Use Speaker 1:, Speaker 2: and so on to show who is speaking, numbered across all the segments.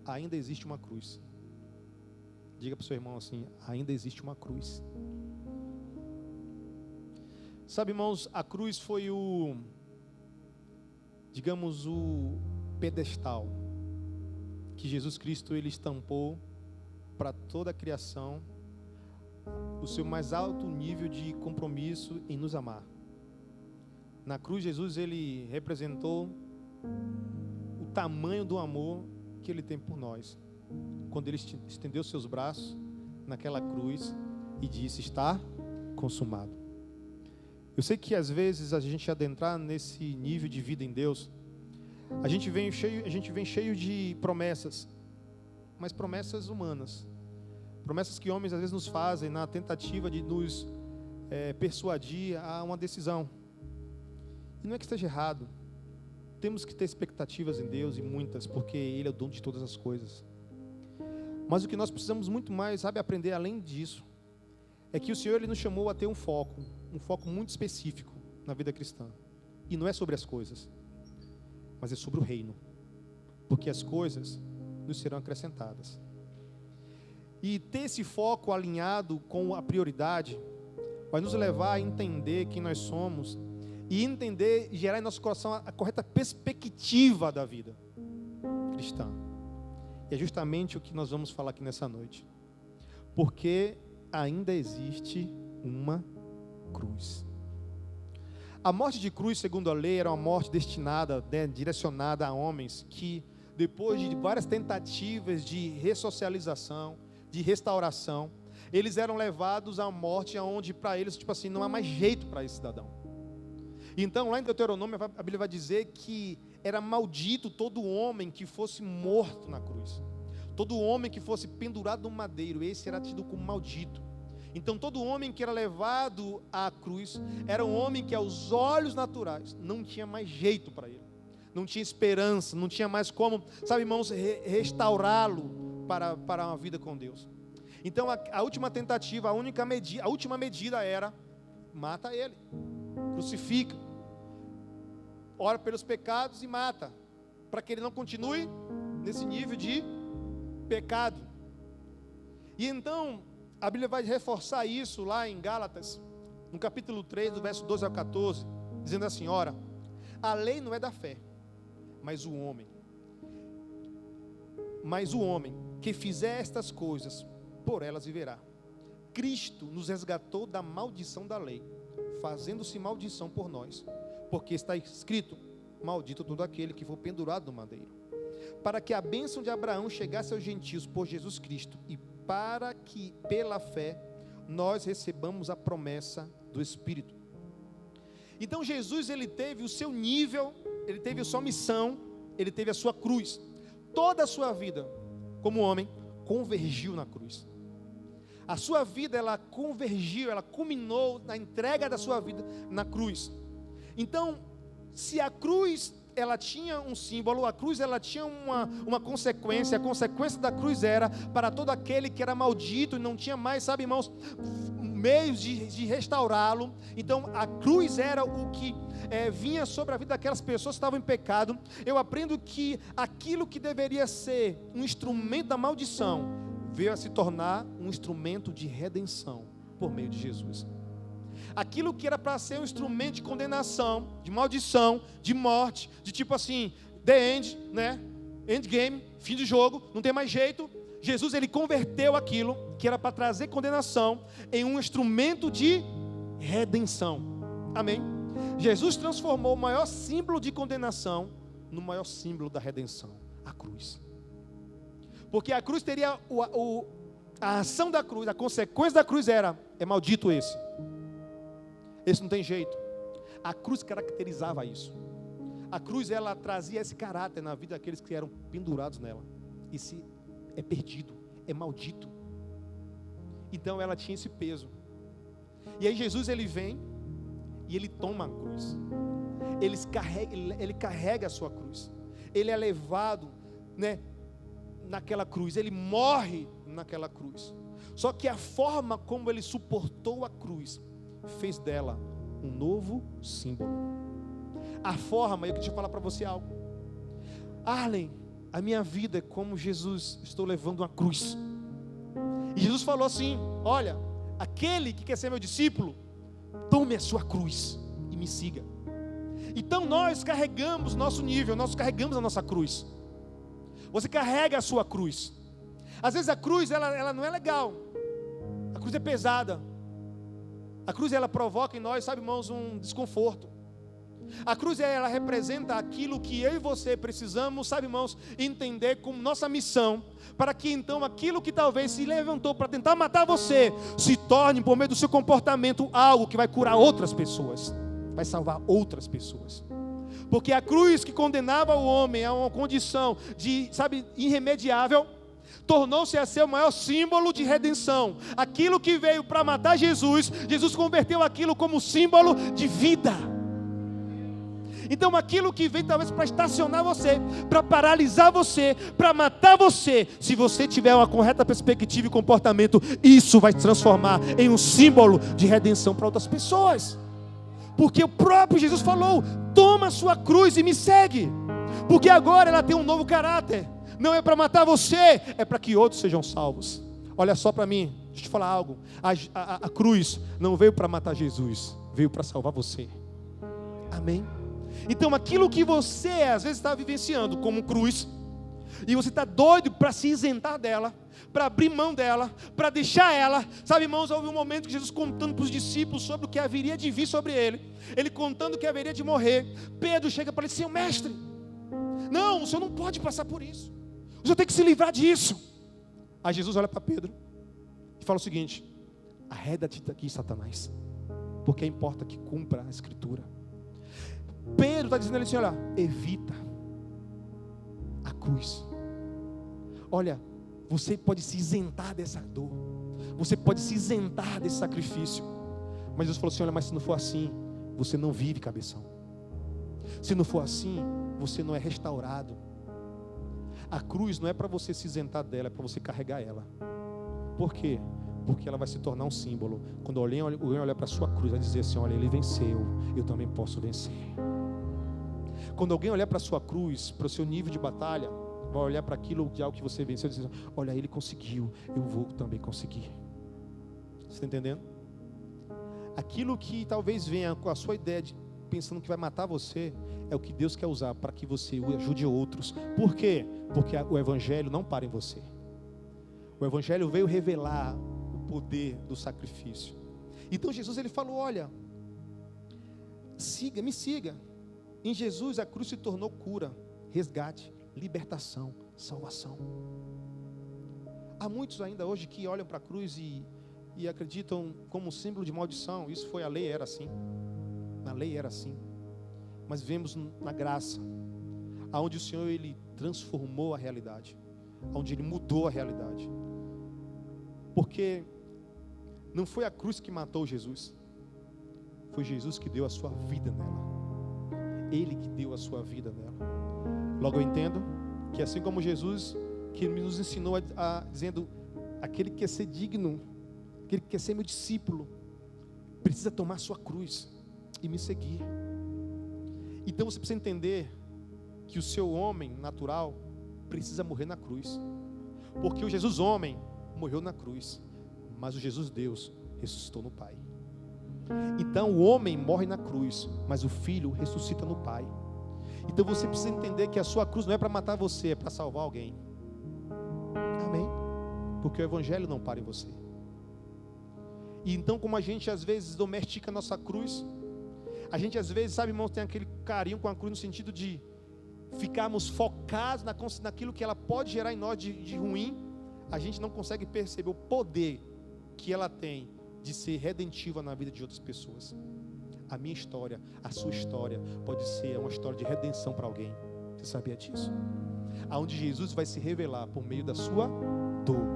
Speaker 1: ainda existe uma cruz. Diga para o seu irmão assim: ainda existe uma cruz. Sabe, irmãos, a cruz foi o pedestal que Jesus Cristo ele estampou para toda a criação, o seu mais alto nível de compromisso em nos amar. Na cruz, Jesus ele representou o tamanho do amor que ele tem por nós, quando ele estendeu seus braços naquela cruz e disse: está consumado. Eu sei que às vezes a gente adentrar nesse nível de vida em Deus, a gente vem cheio de promessas, mas promessas humanas, promessas que homens às vezes nos fazem na tentativa de nos persuadir a uma decisão. E não é que esteja errado, temos que ter expectativas em Deus, e muitas, porque Ele é o dono de todas as coisas. Mas o que nós precisamos muito mais, aprender além disso, é que o Senhor ele nos chamou a ter um foco muito específico na vida cristã. E não é sobre as coisas, mas é sobre o reino, porque as coisas nos serão acrescentadas. E ter esse foco alinhado com a prioridade vai nos levar a entender quem nós somos e entender e gerar em nosso coração a correta perspectiva da vida cristã. E é justamente o que nós vamos falar aqui nessa noite, porque ainda existe uma cruz. A morte de cruz, segundo a lei, era uma morte destinada, direcionada a homens que, depois de várias tentativas de ressocialização, de restauração, eles eram levados à morte, onde para eles, não há mais jeito para esse cidadão. Então, lá em Deuteronômio, a Bíblia vai dizer que era maldito todo homem que fosse morto na cruz. Todo homem que fosse pendurado no madeiro, esse era tido como maldito. Então, todo homem que era levado à cruz, era um homem que aos olhos naturais, não tinha mais jeito para ele. Não tinha esperança, não tinha mais como, irmãos, restaurá-lo para uma vida com Deus. Então, a última tentativa, a última medida era: mata ele, crucifica, ora pelos pecados e mata, para que ele não continue nesse nível de pecado. E então, a Bíblia vai reforçar isso lá em Gálatas, no capítulo 3, do verso 12 ao 14, dizendo assim: ora, a lei não é da fé, mas o homem que fizer estas coisas, por elas viverá. Cristo nos resgatou da maldição da lei, fazendo-se maldição por nós, porque está escrito: maldito todo aquele que for pendurado no madeiro, para que a bênção de Abraão chegasse aos gentios por Jesus Cristo, e para que pela fé nós recebamos a promessa do Espírito. Então Jesus ele teve o seu nível, ele teve a sua missão, ele teve a sua cruz. Toda a sua vida como homem convergiu na cruz. A sua vida ela convergiu, ela culminou na entrega da sua vida na cruz. Então, se a cruz ela tinha um símbolo, a cruz ela tinha uma consequência, a consequência da cruz era para todo aquele que era maldito e não tinha mais, irmãos, meios de restaurá-lo. Então a cruz era o que vinha sobre a vida daquelas pessoas que estavam em pecado. Eu aprendo que aquilo que deveria ser um instrumento da maldição veio a se tornar um instrumento de redenção por meio de Jesus. Aquilo que era para ser um instrumento de condenação, de maldição, de morte, de the end, endgame, fim de jogo, não tem mais jeito. Jesus ele converteu aquilo que era para trazer condenação em um instrumento de redenção. Amém? Jesus transformou o maior símbolo de condenação no maior símbolo da redenção, a cruz. Porque a cruz teria a ação da cruz, a consequência da cruz é maldito esse. Esse não tem jeito. A cruz caracterizava isso. A cruz ela trazia esse caráter na vida daqueles que eram pendurados nela. Esse é perdido, é maldito. Então ela tinha esse peso. E aí Jesus ele vem e ele toma a cruz. Ele carrega a sua cruz. Ele é levado, naquela cruz. Ele morre naquela cruz. Só que a forma como ele suportou a cruz fez dela um novo símbolo. A forma, eu queria falar para você algo. Arlen, a minha vida é como Jesus, estou levando uma cruz. E Jesus falou assim: olha, aquele que quer ser meu discípulo, tome a sua cruz e me siga. Então nós carregamos nosso nível, nós carregamos a nossa cruz. Você carrega a sua cruz. Às vezes a cruz ela não é legal. A cruz é pesada. A cruz ela provoca em nós, sabe, irmãos, um desconforto. A cruz ela representa aquilo que eu e você precisamos, sabe, irmãos, entender como nossa missão, para que então aquilo que talvez se levantou para tentar matar você, se torne por meio do seu comportamento algo que vai curar outras pessoas, vai salvar outras pessoas. Porque a cruz que condenava o homem a uma condição de, sabe, irremediável, tornou-se a ser o maior símbolo de redenção. Aquilo que veio para matar Jesus, Jesus converteu aquilo como símbolo de vida. Então aquilo que vem talvez para estacionar você, para paralisar você, para matar você, se você tiver uma correta perspectiva e comportamento, isso vai se transformar em um símbolo de redenção para outras pessoas. Porque o próprio Jesus falou: toma a sua cruz e me segue. Porque agora ela tem um novo caráter. Não é para matar você, é para que outros sejam salvos. Olha só para mim, deixa eu te falar algo. A cruz não veio para matar Jesus, veio para salvar você. Amém? Então aquilo que você às vezes está vivenciando como cruz, e você está doido para se isentar dela, para abrir mão dela, para deixar ela. Sabe, irmãos, houve um momento que Jesus contando para os discípulos sobre o que haveria de vir sobre ele contando que haveria de morrer. Pedro chega para ele: Senhor, mestre, não, o Senhor não pode passar por isso, o Senhor tem que se livrar disso. Aí Jesus olha para Pedro e fala o seguinte: arreda-te daqui, Satanás, porque importa que cumpra a Escritura. Pedro está dizendo a ele assim: olha, evita a cruz. Olha, você pode se isentar dessa dor, você pode se isentar desse sacrifício. Mas Deus falou assim: olha, mas se não for assim, você não vive, cabeção. Se não for assim, você não é restaurado. A cruz não é para você se isentar dela, é para você carregar ela. Por quê? Porque ela vai se tornar um símbolo. Quando alguém olhar para a sua cruz, vai dizer assim: olha, ele venceu, eu também posso vencer. Quando alguém olhar para a sua cruz, para o seu nível de batalha, vai olhar para aquilo de algo que você venceu e dizer: olha, ele conseguiu, eu vou também conseguir. Você está entendendo? Aquilo que talvez venha com a sua ideia de pensando que vai matar você, é o que Deus quer usar para que você ajude outros. Por quê? Porque o Evangelho não para em você. O Evangelho veio revelar o poder do sacrifício. Então Jesus ele falou: olha, me siga. Em Jesus a cruz se tornou cura, resgate, libertação, salvação. Há muitos ainda hoje que olham para a cruz e acreditam como símbolo de maldição. Isso foi a lei, era assim. Na lei era assim. Mas vemos na graça, aonde o Senhor ele transformou a realidade, onde ele mudou a realidade. Porque não foi a cruz que matou Jesus, foi Jesus que deu a sua vida nela. Ele que deu a sua vida nela. Logo eu entendo que assim como Jesus, que nos ensinou dizendo: aquele que quer ser digno, aquele que quer ser meu discípulo, precisa tomar sua cruz e me seguir. Então você precisa entender que o seu homem natural precisa morrer na cruz. Porque o Jesus homem morreu na cruz, mas o Jesus Deus ressuscitou no Pai. Então o homem morre na cruz, mas o Filho ressuscita no Pai. Então você precisa entender que a sua cruz não é para matar você, é para salvar alguém. Amém? Porque o Evangelho não para em você. E então, como a gente às vezes domestica a nossa cruz, a gente às vezes, sabe, irmãos, tem aquele carinho com a cruz no sentido de ficarmos focados naquilo que ela pode gerar em nós de ruim. A gente não consegue perceber o poder que ela tem de ser redentiva na vida de outras pessoas. A minha história, a sua história pode ser uma história de redenção para alguém. Você sabia disso? Aonde Jesus vai se revelar por meio da sua dor,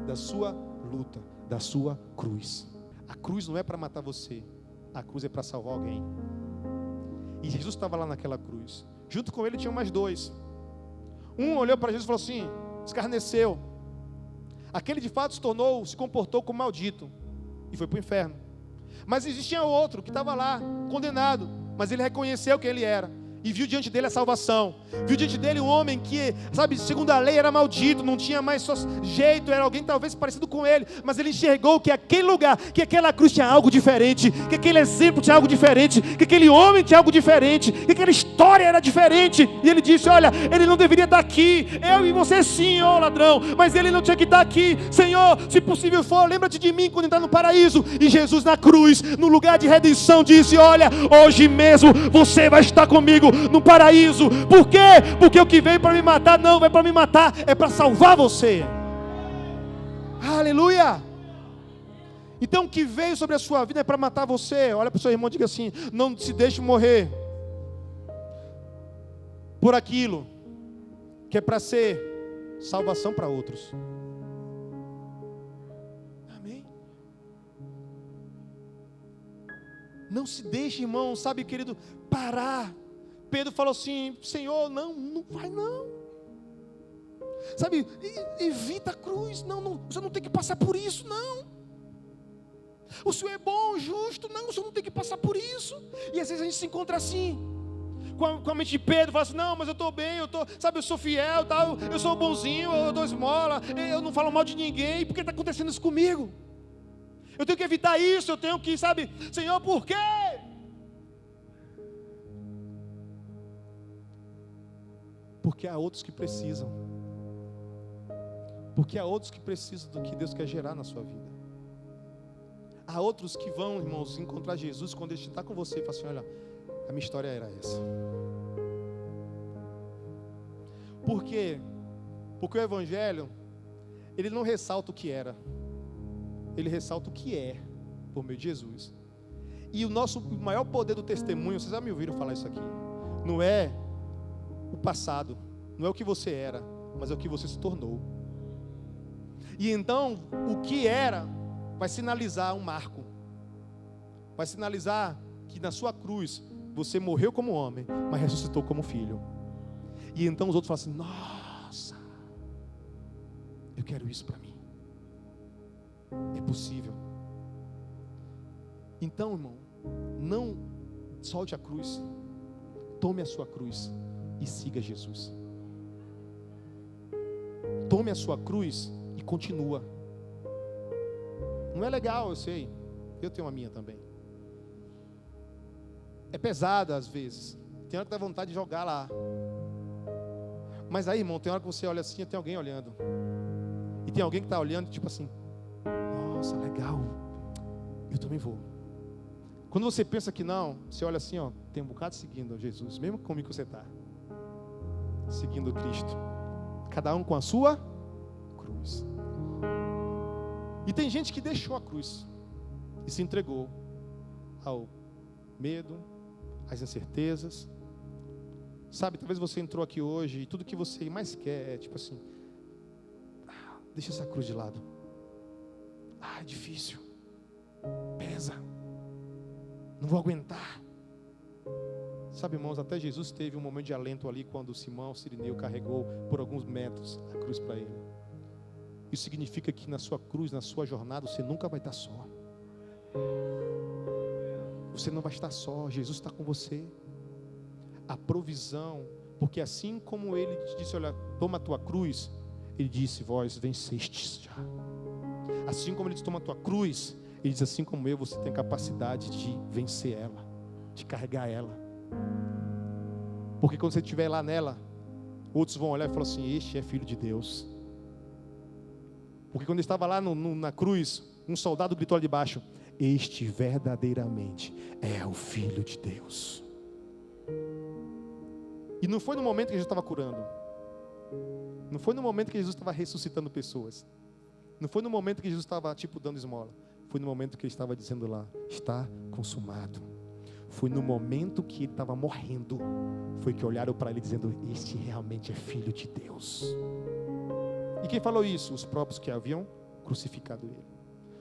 Speaker 1: da sua luta, da sua cruz. A cruz não é para matar você, a cruz é para salvar alguém. E Jesus estava lá naquela cruz. Junto com ele tinham mais dois. Um olhou para Jesus e falou assim: escarneceu. Aquele de fato se comportou como maldito e foi para o inferno. Mas existia outro que estava lá, condenado, mas ele reconheceu quem ele era. e viu diante dele a salvação. Viu diante dele um homem que, sabe, segundo a lei era maldito, não tinha mais só jeito, era alguém talvez parecido com ele, mas ele enxergou que aquele lugar, que aquela cruz tinha algo diferente, que aquele exemplo tinha algo diferente, que aquele homem tinha algo diferente, que aquela história era diferente, e ele disse: olha, ele não deveria estar aqui, eu e você sim, ó ladrão, mas ele não tinha que estar aqui. Senhor, se possível for, lembra-te de mim quando entrar no paraíso. E Jesus na cruz, no lugar de redenção, disse: olha, hoje mesmo você vai estar comigo no paraíso. Por quê? Porque o que veio para me matar não é para me matar, é para salvar você. Aleluia. Então o que veio sobre a sua vida é para matar você. Olha para o seu irmão e diga assim: não se deixe morrer por aquilo que é para ser salvação para outros. Amém? Não se deixe, irmão, sabe, querido, parar. Pedro falou assim: Senhor, não vai não. Sabe, evita a cruz. Não, você não tem que passar por isso, não. O Senhor é bom, justo. Não, o Senhor não tem que passar por isso. E às vezes a gente se encontra assim, com a mente de Pedro, fala assim: não, mas eu estou bem, eu sou fiel, tal, eu sou bonzinho, eu dou esmola, eu não falo mal de ninguém. Por que está acontecendo isso comigo? Eu tenho que evitar isso, eu tenho que, sabe, Senhor, por quê? Porque há outros que precisam. Porque há outros que precisam do que Deus quer gerar na sua vida. Há outros que vão, irmãos, encontrar Jesus quando Ele está com você e fala assim: olha, a minha história era essa. Por quê? Porque o Evangelho, ele não ressalta o que era, ele ressalta o que é, por meio de Jesus. E o maior poder do testemunho, vocês já me ouviram falar isso aqui, não é o passado, não é o que você era, mas é o que você se tornou. E então, o que era vai sinalizar um marco, vai sinalizar que na sua cruz você morreu como homem, mas ressuscitou como filho. E então os outros falam assim: nossa, eu quero isso para mim. É possível. Então, irmão, não solte a cruz, tome a sua cruz e siga Jesus. Tome a sua cruz e continua. Não é legal, eu sei, eu tenho a minha também. É pesada às vezes, tem hora que dá vontade de jogar lá. Mas aí, irmão, tem hora que você olha assim e tem alguém olhando. E tem alguém que está olhando tipo assim: nossa, legal, eu também vou. Quando você pensa que não, você olha assim, ó, tem um bocado seguindo Jesus, mesmo comigo que você está, seguindo Cristo. Cada um com a sua cruz. E tem gente que deixou a cruz e se entregou ao medo, às incertezas. Sabe, talvez você entrou aqui hoje e tudo que você mais quer é tipo assim: deixa essa cruz de lado. É difícil, pesa, não vou aguentar. Sabe, irmãos, até Jesus teve um momento de alento ali quando Simão Cirineu carregou por alguns metros a cruz para ele. Isso significa que na sua cruz, na sua jornada, você nunca vai estar só. Você não vai estar só, Jesus está com você. A provisão, porque assim como Ele te disse: olha, toma a tua cruz, Ele disse: vós vencestes já. Assim como Ele disse: toma a tua cruz, Ele diz: assim como eu, você tem capacidade de vencer ela, de carregar ela. Porque quando você estiver lá nela, outros vão olhar e falar assim: este é filho de Deus. Porque quando ele estava lá na cruz, um soldado gritou ali de baixo: este verdadeiramente é o Filho de Deus. E não foi no momento que Jesus estava curando, não foi no momento que Jesus estava ressuscitando pessoas, não foi no momento que Jesus estava dando esmola, foi no momento que ele estava dizendo lá: está consumado. Foi no momento que ele estava morrendo, foi que olharam para ele dizendo: este realmente é Filho de Deus. E quem falou isso? Os próprios que haviam crucificado ele,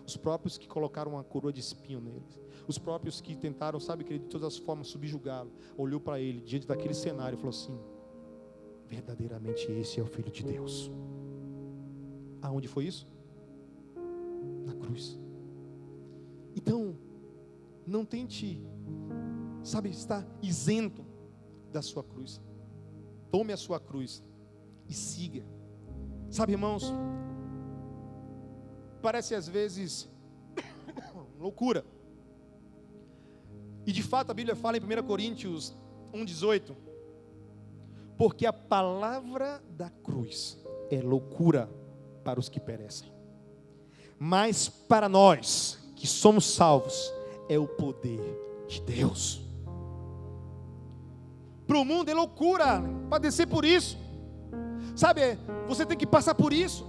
Speaker 1: os próprios que colocaram uma coroa de espinho nele, os próprios que tentaram, sabe, que de todas as formas subjugá-lo. Olhou para ele diante daquele cenário e falou assim: verdadeiramente esse é o Filho de Deus. Aonde foi isso? Na cruz. Então, não tente, sabe, estar isento da sua cruz. Tome a sua cruz e siga. Sabe, irmãos, parece às vezes loucura. E de fato a Bíblia fala em 1 Coríntios 1,18, porque a palavra da cruz é loucura para os que perecem, mas para nós que somos salvos é o poder de Deus. Para o mundo é loucura padecer por isso. Sabe, você tem que passar por isso.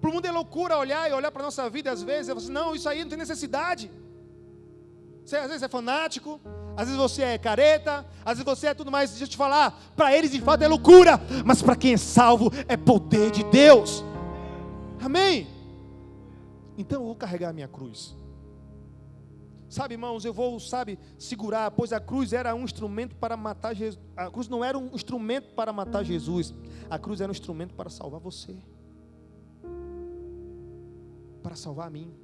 Speaker 1: Para o mundo é loucura olhar para a nossa vida, às vezes, e falar assim, não, isso aí não tem necessidade. Você às vezes é fanático, às vezes você é careta, às vezes você é tudo mais. Deixa eu te falar, para eles de fato é loucura, mas para quem é salvo é poder de Deus. Amém? Então eu vou carregar a minha cruz. Sabe, irmãos, eu vou, segurar, pois a cruz era um instrumento para matar Jesus. A cruz não era um instrumento para matar Jesus. A cruz era um instrumento para salvar você. Para salvar a mim.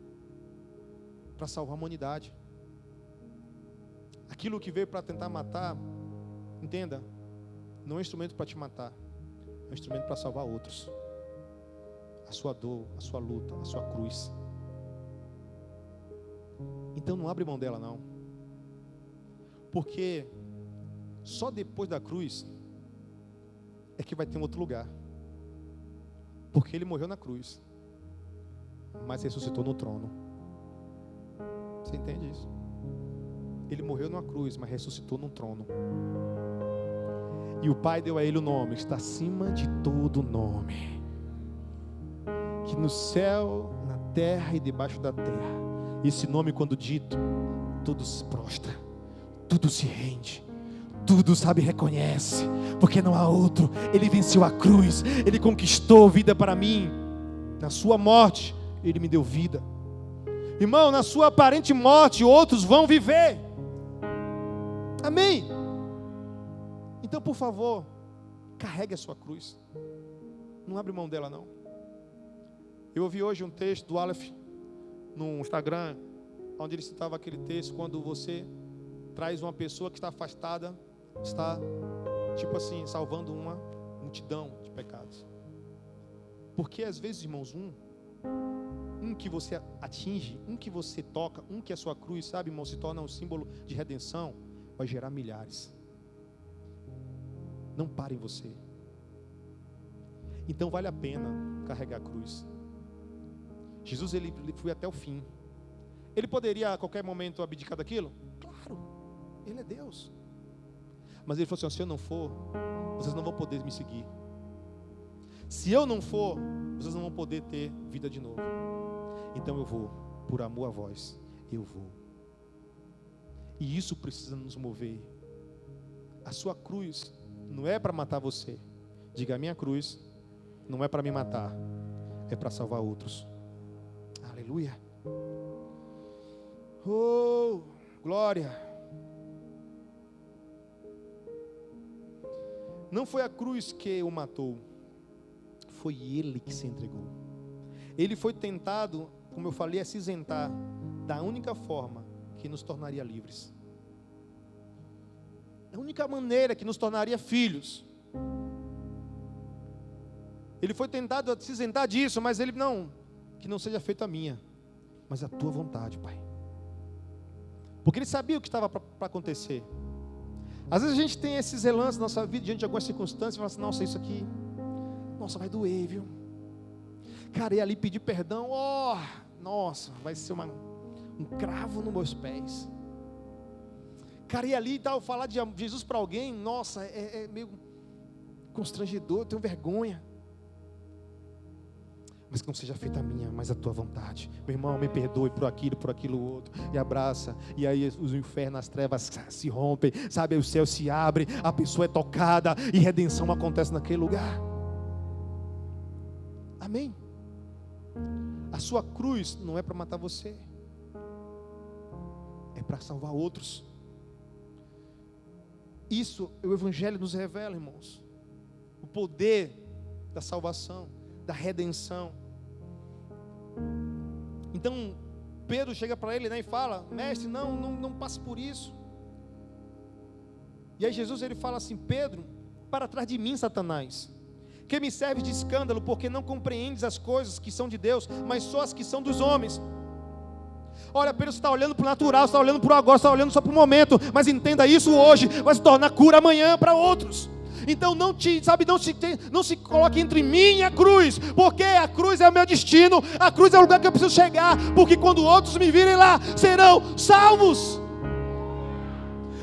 Speaker 1: Para salvar a humanidade. Aquilo que veio para tentar matar, entenda, não é um instrumento para te matar. É um instrumento para salvar outros. A sua dor, a sua luta, a sua cruz. Então não abre mão dela não. Porque só depois da cruz é que vai ter um outro lugar. Porque ele morreu na cruz, mas ressuscitou no trono. Você entende isso? Ele morreu numa cruz, mas ressuscitou no trono. E o Pai deu a ele o nome que está acima de todo nome, que no céu, na terra e debaixo da terra, esse nome quando dito, tudo se prostra, tudo se rende, tudo reconhece, porque não há outro. Ele venceu a cruz, ele conquistou vida para mim. Na sua morte, ele me deu vida. Irmão, na sua aparente morte, outros vão viver. Amém? Então, por favor, carregue a sua cruz. Não abre mão dela não. Eu ouvi hoje um texto do Aleph no Instagram, onde ele citava aquele texto, quando você traz uma pessoa que está afastada, está, tipo assim, salvando uma multidão de pecados. Porque às vezes, irmãos, um que você atinge, um que você toca, um que a sua cruz, sabe, irmão, se torna um símbolo de redenção, vai gerar milhares. Não pare em você. Então vale a pena carregar a cruz. Jesus, ele foi até o fim. Ele poderia a qualquer momento abdicar daquilo? Claro, ele é Deus. Mas ele falou assim, se eu não for, vocês não vão poder me seguir. Se eu não for, vocês não vão poder ter vida de novo. Então eu vou, por amor a vós, eu vou. E isso precisa nos mover. A sua cruz não é para matar você. Diga, a minha cruz não é para me matar, é para salvar outros. Aleluia. Oh, glória. Não foi a cruz que o matou, foi ele que se entregou. Ele foi tentado, como eu falei, a se isentar da única forma que nos tornaria livres. A única maneira que nos tornaria filhos. Ele foi tentado a se isentar disso, mas ele não, que não seja feita a minha, mas a tua vontade, Pai. Porque ele sabia o que estava para acontecer. Às vezes a gente tem esses relances na nossa vida, diante de algumas circunstâncias, e fala assim, nossa, isso aqui, nossa, vai doer, viu? Cara, e ali pedir perdão, nossa, vai ser um cravo nos meus pés. Cara, e ali tal, falar de Jesus para alguém, nossa, é meio constrangedor, eu tenho vergonha. Mas que não seja feita a minha, mas a tua vontade. Meu irmão, me perdoe por aquilo outro. E abraça. E aí os infernos, as trevas se rompem. Sabe, o céu se abre. A pessoa é tocada. E redenção acontece naquele lugar. Amém? A sua cruz não é para matar você. É para salvar outros. Isso o Evangelho nos revela, irmãos. O poder da salvação, da redenção. Então Pedro chega para ele, né, e fala, mestre, não passe por isso. E aí Jesus ele fala assim: Pedro, para trás de mim, Satanás, que me serves de escândalo, porque não compreendes as coisas que são de Deus, mas só as que são dos homens. Olha, Pedro, você está olhando para o natural, você está olhando para o agora, você está olhando só para o momento, mas entenda isso hoje, vai se tornar cura amanhã para outros. Então não se coloque entre mim e a cruz, porque a cruz é o meu destino, a cruz é o lugar que eu preciso chegar, porque quando outros me virem lá, serão salvos.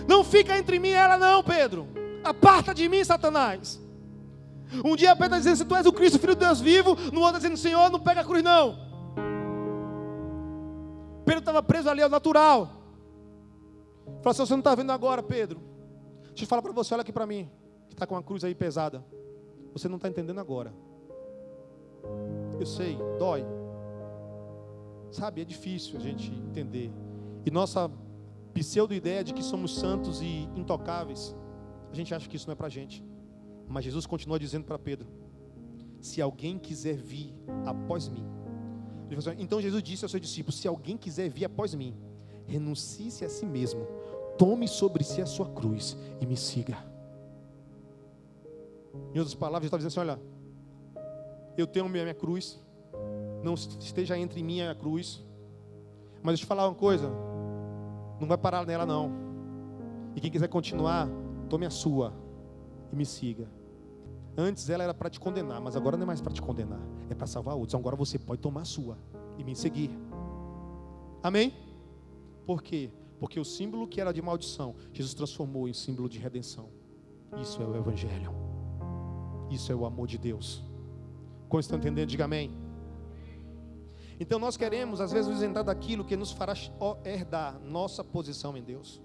Speaker 1: Não fica entre mim e ela não, Pedro. Aparta de mim, Satanás. Um dia Pedro está dizendo: se tu és o Cristo, filho de Deus vivo. No outro dizendo: Senhor, não pega a cruz não. Pedro estava preso ali ao natural. Falou assim: você não está vendo agora, Pedro? Deixa eu falar para você, olha aqui para mim, que está com uma cruz aí pesada. Você não está entendendo agora. Eu sei, dói. Sabe, é difícil a gente entender. E nossa pseudo-ideia de que somos santos e intocáveis, a gente acha que isso não é para a gente. Mas Jesus continua dizendo para Pedro: se alguém quiser vir após mim. Então Jesus disse aos seus discípulos: se alguém quiser vir após mim, renuncie-se a si mesmo, tome sobre si a sua cruz e me siga. Em outras palavras, ele está dizendo assim: olha, eu tenho a minha cruz, não esteja entre mim e a cruz, mas deixa eu te falar uma coisa, não vai parar nela não. E quem quiser continuar, tome a sua e me siga. Antes ela era para te condenar, mas agora não é mais para te condenar, é para salvar outros. Agora você pode tomar a sua e me seguir. Amém? Por quê? Porque o símbolo que era de maldição, Jesus transformou em símbolo de redenção. Isso é o Evangelho. Isso é o amor de Deus. Como estão entendendo? Diga amém. Então nós queremos às vezes nos isentar daquilo que nos fará herdar nossa posição em Deus.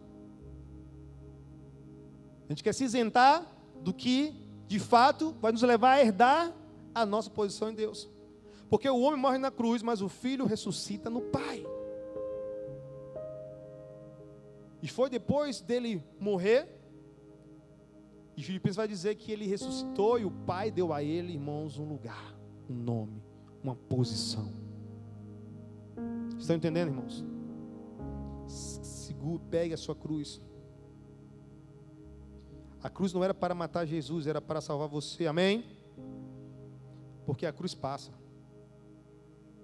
Speaker 1: A gente quer se isentar do que de fato vai nos levar a herdar a nossa posição em Deus. Porque o homem morre na cruz, mas o filho ressuscita no Pai. E foi depois dele morrer, e Filipenses vai dizer que ele ressuscitou e o Pai deu a ele, irmãos, um lugar, um nome, uma posição. Estão entendendo, irmãos? Pegue a sua cruz. A cruz não era para matar Jesus, era para salvar você, amém? Porque a cruz passa,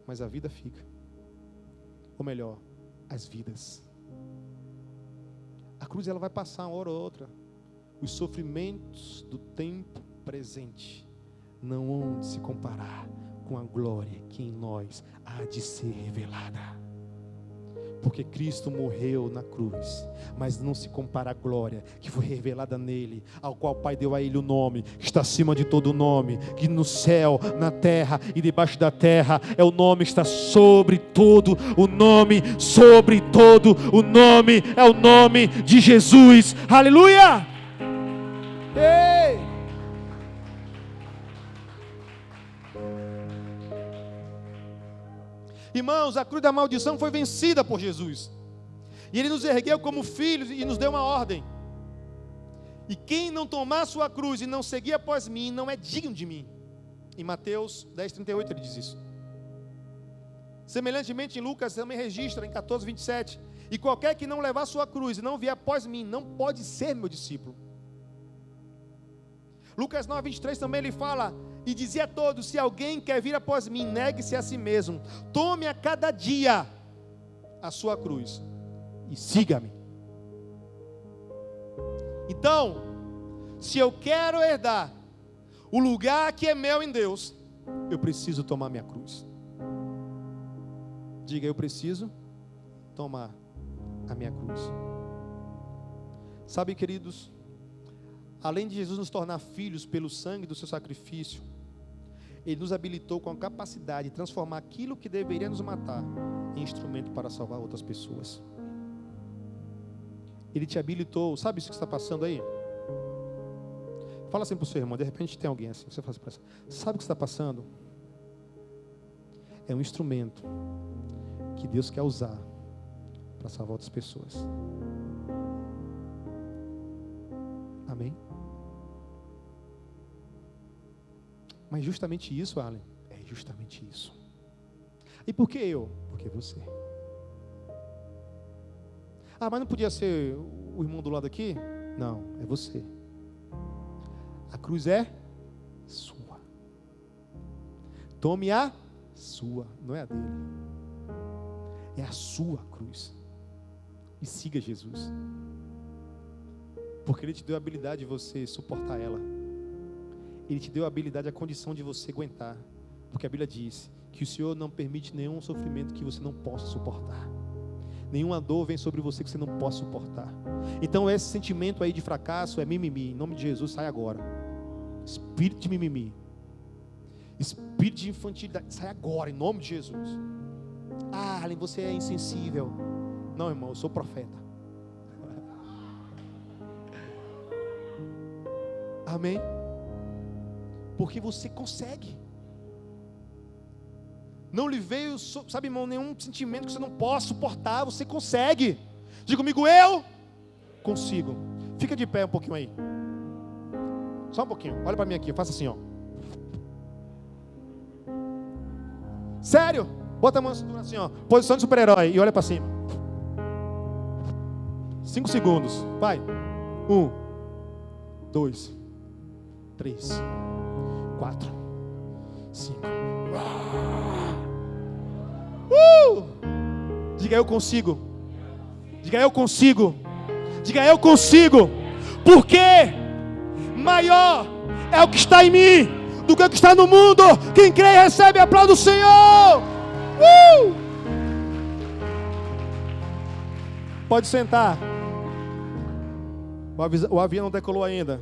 Speaker 1: mas a vida fica. Ou melhor, as vidas. A cruz ela vai passar uma hora ou outra. Os sofrimentos do tempo presente não hão de se comparar com a glória que em nós há de ser revelada. Porque Cristo morreu na cruz, mas não se compara à glória que foi revelada nele, ao qual o Pai deu a ele o nome, que está acima de todo nome, que no céu, na terra e debaixo da terra, é o nome que está sobre todo o nome, sobre todo o nome, é o nome de Jesus, aleluia! Ei! Irmãos, a cruz da maldição foi vencida por Jesus. E Ele nos ergueu como filhos e nos deu uma ordem. E quem não tomar sua cruz e não seguir após mim, não é digno de mim. Em Mateus 10:38 ele diz isso. Semelhantemente em Lucas também registra em 14:27. E qualquer que não levar sua cruz e não vier após mim, não pode ser meu discípulo. Lucas 9:23 também ele fala: e dizia a todos: se alguém quer vir após mim, negue-se a si mesmo, tome a cada dia a sua cruz e siga-me. Então, se eu quero herdar o lugar que é meu em Deus, eu preciso tomar minha cruz. Diga: eu preciso tomar a minha cruz. Sabe, queridos, além de Jesus nos tornar filhos pelo sangue do seu sacrifício, Ele nos habilitou com a capacidade de transformar aquilo que deveria nos matar em instrumento para salvar outras pessoas. Ele te habilitou. Sabe isso que está passando aí? Fala assim para o seu irmão. De repente tem alguém assim. Você fala assim: sabe o que está passando? É um instrumento que Deus quer usar para salvar outras pessoas. Amém? Mas justamente isso, Allen, é justamente isso. E por que eu? Porque você. Ah, mas não podia ser o irmão do lado aqui? Não, é você. A cruz é sua. Tome a sua, não é a dele. É a sua cruz. E siga Jesus. Porque Ele te deu a habilidade de você suportar ela. Ele te deu a habilidade, a condição de você aguentar. Porque a Bíblia diz que o Senhor não permite nenhum sofrimento que você não possa suportar. Nenhuma dor vem sobre você que você não possa suportar. Então esse sentimento aí de fracasso é mimimi. Em nome de Jesus, sai agora. Espírito de mimimi. Espírito de infantilidade, sai agora, em nome de Jesus. Ah, Allen, você é insensível. Não, irmão, eu sou profeta. Amém? Porque você consegue. Não lhe veio, sabe, irmão, nenhum sentimento que você não possa suportar. Você consegue. Diga comigo, eu consigo. Fica de pé um pouquinho aí. Só um pouquinho. Olha para mim aqui, faça assim, ó. Sério? Bota a mão assim, ó. Posição de super-herói e olha para cima. 5 segundos. Vai. 1, 2, 3, 4, 5. Diga eu consigo. Diga eu consigo. Diga eu consigo. Porque maior é o que está em mim do que o que está no mundo. Quem crê e recebe, aplaude o Senhor. Pode sentar. O avião não decolou ainda.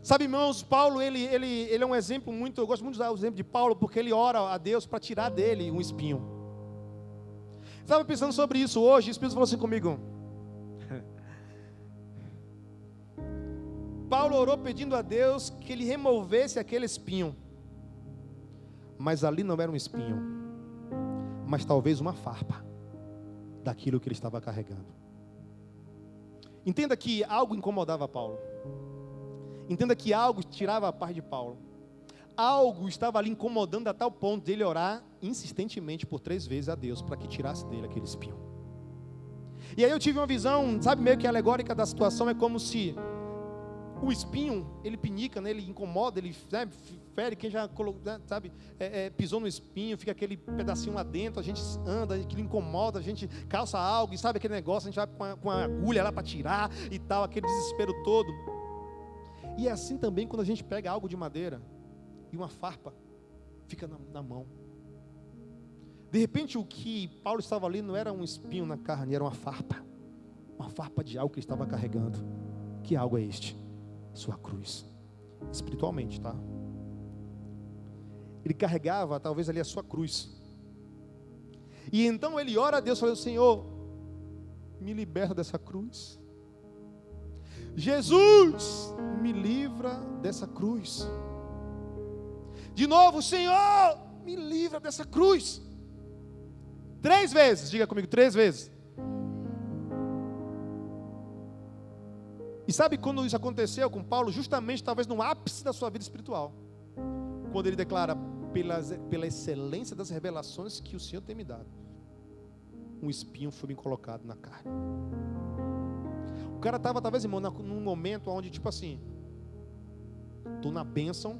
Speaker 1: Sabe, irmãos, Paulo, ele é um exemplo muito, eu gosto muito de usar o exemplo de Paulo, porque ele ora a Deus para tirar dele um espinho. Estava pensando sobre isso hoje, e o Espírito falou assim comigo. Paulo orou pedindo a Deus que ele removesse aquele espinho. Mas ali não era um espinho, mas talvez uma farpa daquilo que ele estava carregando. Entenda que algo incomodava Paulo. Entenda que algo tirava a paz de Paulo. Algo estava ali incomodando a tal ponto de ele orar insistentemente por 3 vezes a Deus para que tirasse dele aquele espinho. E aí eu tive uma visão, sabe, meio que alegórica da situação. É como se o espinho, ele pinica, né, ele incomoda, ele fere. Quem já sabe, pisou no espinho, fica aquele pedacinho lá dentro, a gente anda, aquilo incomoda, a gente calça algo, e sabe aquele negócio, a gente vai com a agulha lá para tirar e tal, aquele desespero todo. E é assim também quando a gente pega algo de madeira e uma farpa fica na mão. De repente o que Paulo estava ali não era um espinho na carne, era uma farpa de algo que ele estava carregando. Que algo é este? Sua cruz. Espiritualmente, tá? Ele carregava talvez ali a sua cruz. E então ele ora a Deus, falando: Senhor, me liberta dessa cruz. Jesus, me livra dessa cruz. De novo, Senhor, me livra dessa cruz. 3 vezes, diga comigo, 3 vezes. E sabe quando isso aconteceu com Paulo? Justamente, talvez no ápice da sua vida espiritual. Quando ele declara: pela excelência das revelações que o Senhor tem me dado, um espinho foi me colocado na carne. O cara estava, talvez, irmão, num momento onde, tipo assim, estou na bênção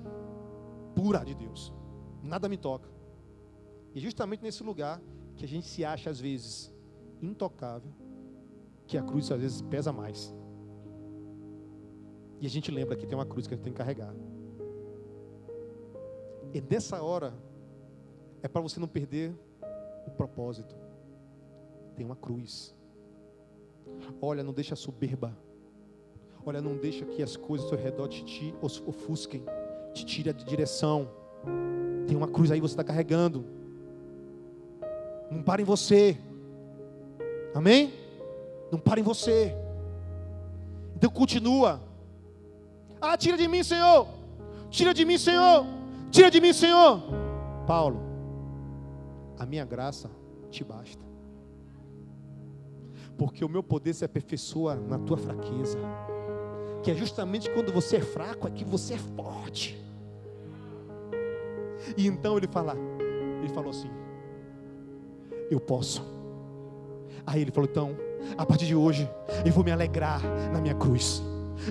Speaker 1: pura de Deus, nada me toca. E justamente nesse lugar que a gente se acha às vezes intocável, que a cruz às vezes pesa mais. E a gente lembra que tem uma cruz que a gente tem que carregar. E nessa hora é para você não perder o propósito. Tem uma cruz. Olha, não deixa a soberba. Olha, não deixa que as coisas ao seu redor te ofusquem, te tire de direção. Tem uma cruz aí que você está carregando. Não para em você. Amém? Não para em você. Então continua. Ah, tira de mim, Senhor. Tira de mim, Senhor. Tira de mim, Senhor. Paulo, a minha graça te basta. Porque o meu poder se aperfeiçoa na tua fraqueza. Que é justamente quando você é fraco, é que você é forte. E então ele falou assim: eu posso. Aí ele falou: então, a partir de hoje, eu vou me alegrar na minha cruz.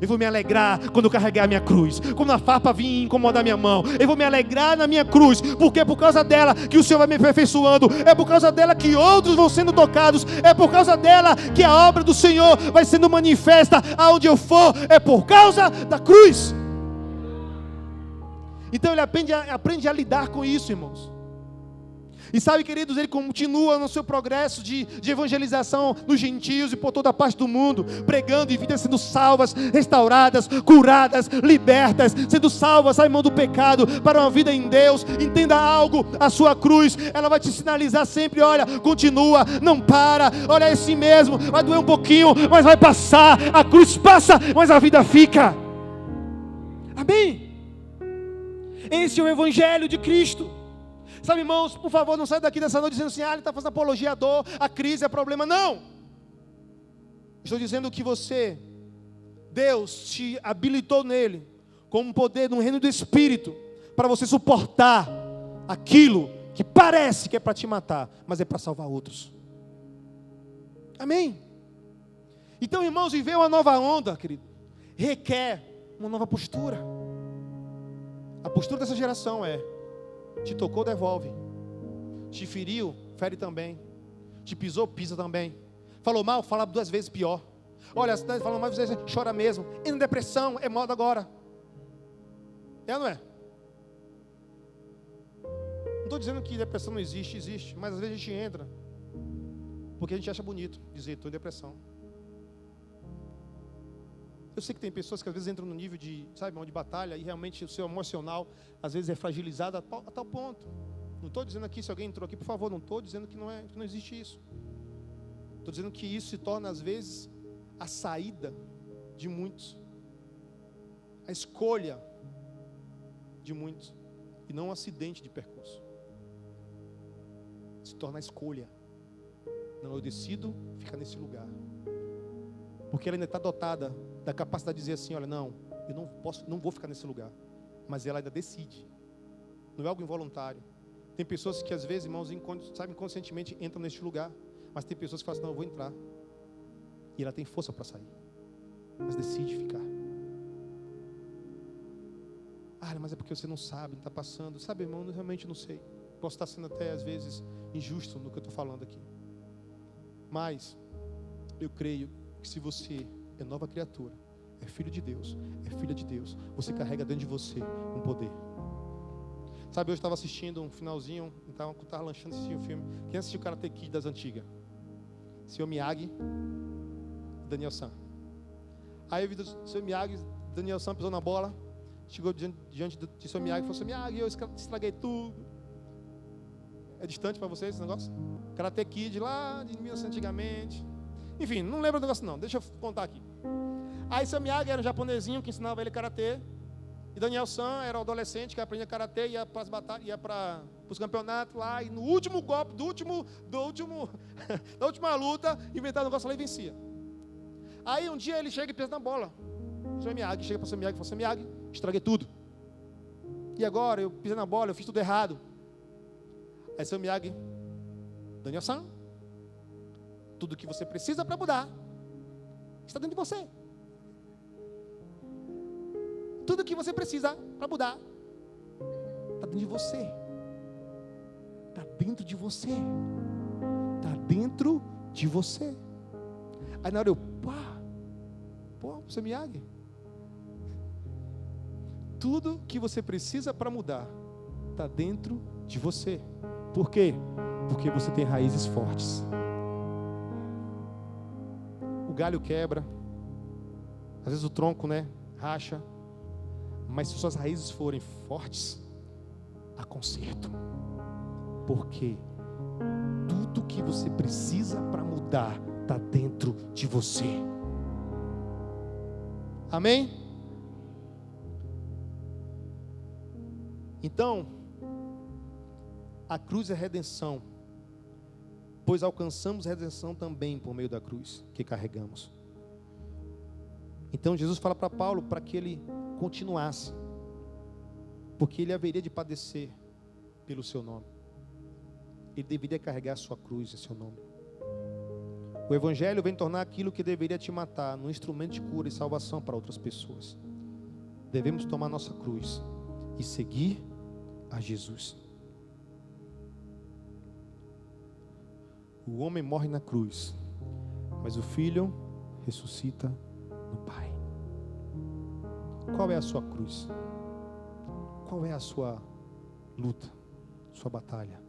Speaker 1: Eu vou me alegrar quando eu carregar a minha cruz. Quando a farpa vir incomodar minha mão, eu vou me alegrar na minha cruz. Porque é por causa dela que o Senhor vai me aperfeiçoando. É por causa dela que outros vão sendo tocados. É por causa dela que a obra do Senhor vai sendo manifesta aonde eu for. É por causa da cruz. Então ele aprende a lidar com isso, irmãos. E sabe, queridos, ele continua no seu progresso de evangelização nos gentios e por toda a parte do mundo, pregando e vidas sendo salvas, restauradas, curadas, libertas, sendo salvas, sai mão do pecado, para uma vida em Deus. Entenda algo, a sua cruz, ela vai te sinalizar sempre: olha, continua, não para, olha, é assim mesmo, vai doer um pouquinho, mas vai passar, a cruz passa, mas a vida fica. Amém? Esse é o Evangelho de Cristo. Sabe, irmãos, por favor, não saia daqui dessa noite dizendo assim: ele está fazendo apologia à dor, à crise, a problema. Não! Estou dizendo que Deus te habilitou nele, com um poder no reino do Espírito, para você suportar aquilo que parece que é para te matar, mas é para salvar outros. Amém? Então, irmãos, viver uma nova onda, querido, requer uma nova postura. A postura dessa geração é: te tocou, devolve. Te feriu, fere também. Te pisou, pisa também. Falou mal, fala 2 vezes pior. Olha, se falou mal, você chora mesmo. E na depressão, é moda agora. É ou não é? Não estou dizendo que depressão não existe, existe. Mas às vezes a gente entra porque a gente acha bonito dizer: estou em depressão. Eu sei que tem pessoas que às vezes entram no nível de, de batalha, e realmente o seu emocional às vezes é fragilizado a tal ponto. Não estou dizendo aqui, se alguém entrou aqui, por favor, não estou dizendo que não existe isso. Estou dizendo que isso se torna às vezes a saída de muitos, a escolha de muitos, e não um acidente de percurso. Se torna a escolha. Não, eu decido ficar nesse lugar, porque ela ainda está dotada da capacidade de dizer assim: olha, não, eu não vou ficar nesse lugar. Mas ela ainda decide. Não é algo involuntário. Tem pessoas que às vezes, irmãos, inconscientemente entram neste lugar. Mas tem pessoas que falam assim: não, eu vou entrar. E ela tem força para sair, mas decide ficar. Mas é porque você não sabe, não está passando. Sabe, irmão, eu realmente não sei. Posso estar sendo até às vezes injusto no que eu estou falando aqui. Mas eu creio que se você é nova criatura, é filho de Deus, é filha de Deus, você carrega dentro de você um poder. Sabe, eu estava assistindo um finalzinho, estava lanchando, assistindo um filme. Quem assistiu o Karate Kid das antigas? Sr. Miyagi, Daniel San. Aí o Sr. Miyagi, Daniel San pisou na bola, chegou diante de Sr. Miyagi e falou: Sr. Miyagi, eu estraguei tudo. É distante para vocês esse negócio? Karate Kid lá de 1900 antigamente. Enfim, não lembro do negócio não, deixa eu contar aqui. Aí Sr. Miyagi era um japonesinho que ensinava ele karatê. E Daniel San era um adolescente que aprendia karatê, ia para as batalhas, ia para os campeonatos lá. E no último golpe, da última luta, inventaram um negócio lá e vencia. Aí um dia ele chega e pisa na bola. O Sr. Miyagi chega para o Sr. Miyagi e fala: Sr. Miyagi, estraguei tudo. E agora eu pisei na bola, eu fiz tudo errado. Aí Sr. Miyagi: Daniel San, tudo que você precisa para mudar está dentro de você. Tudo que você precisa para mudar está dentro de você. Está dentro de você. Está dentro de você. Aí na hora eu, Sr. Miyagi, tudo que você precisa para mudar está dentro de você. Por quê? Porque você tem raízes fortes. O galho quebra, às vezes o tronco, racha. Mas se suas raízes forem fortes, há conserto. Porque tudo que você precisa para mudar está dentro de você. Amém? Então, a cruz é redenção, pois alcançamos redenção também por meio da cruz que carregamos. Então Jesus fala para Paulo para que ele continuasse, porque ele haveria de padecer pelo seu nome. Ele deveria carregar a sua cruz em seu nome. O Evangelho vem tornar aquilo que deveria te matar num instrumento de cura e salvação para outras pessoas. Devemos tomar nossa cruz e seguir a Jesus. O homem morre na cruz, mas o Filho ressuscita no Pai. Qual é a sua cruz? Qual é a sua luta, sua batalha?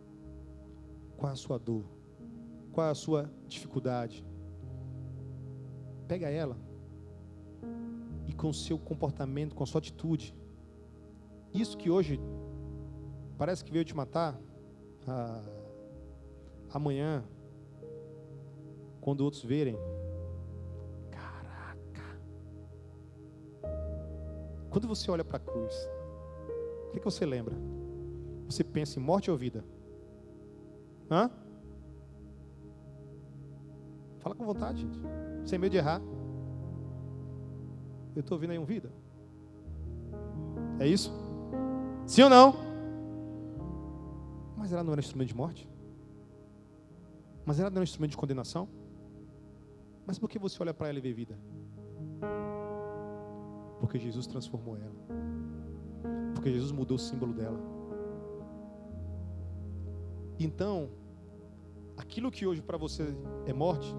Speaker 1: Qual é a sua dor? Qual é a sua dificuldade? Pega ela e com o seu comportamento, com a sua atitude, isso que hoje parece que veio te matar, amanhã, quando outros verem, caraca, quando você olha para a cruz, o que você lembra? Você pensa em morte ou vida? Hã? Fala com vontade, gente. Sem medo de errar. Eu estou ouvindo aí vida. É isso? Sim ou não? Mas ela não era um instrumento de morte? Mas ela não era um instrumento de condenação? Mas por que você olha para ela e vê vida? Porque Jesus transformou ela. Porque Jesus mudou o símbolo dela. Então, aquilo que hoje para você é morte,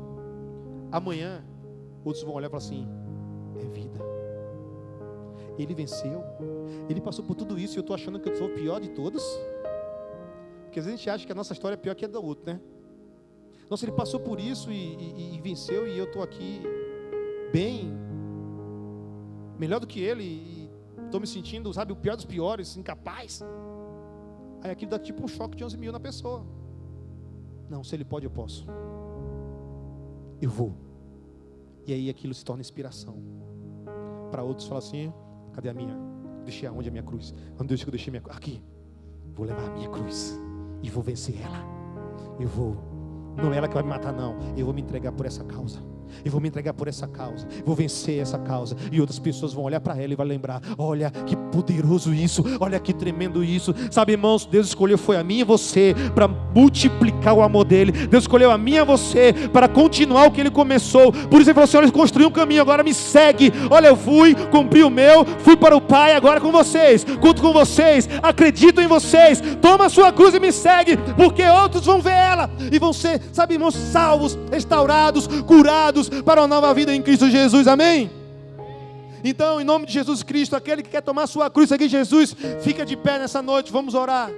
Speaker 1: amanhã outros vão olhar e falar assim, é vida. Ele venceu. Ele passou por tudo isso e eu estou achando que eu sou o pior de todos. Porque às vezes a gente acha que a nossa história é pior que a do outro, né? Nossa, ele passou por isso e venceu e eu estou aqui bem, melhor do que ele e estou me sentindo, sabe, o pior dos piores, incapaz. Aí aquilo dá tipo um choque de 11 mil na pessoa. Não, se ele pode, eu posso. Eu vou. E aí aquilo se torna inspiração. Para outros falar assim, cadê a minha? Deixei aonde a minha cruz? Onde Deus que eu deixei minha cruz? Aqui. Vou levar a minha cruz e vou vencer ela. Eu vou. Não é ela que vai me matar, não. Eu vou me entregar por essa causa. Eu vou me entregar por essa causa. Vou vencer essa causa. E outras pessoas vão olhar para ela e vão lembrar, olha que poderoso isso. Olha que tremendo isso. Sabe, irmãos, Deus escolheu foi a mim e você para multiplicar o amor dele. Deus escolheu a mim e a você para continuar o que ele começou. Por isso ele falou assim, olha, ele construiu um caminho, agora me segue. Olha, eu fui, cumpri o meu, fui para o Pai, agora com vocês. Conto com vocês, acredito em vocês. Toma a sua cruz e me segue, porque outros vão ver ela e vão ser, sabe, irmãos, salvos, restaurados, curados para uma nova vida em Cristo Jesus, amém? Então, em nome de Jesus Cristo, aquele que quer tomar a sua cruz, seguir Jesus, fica de pé nessa noite, vamos orar.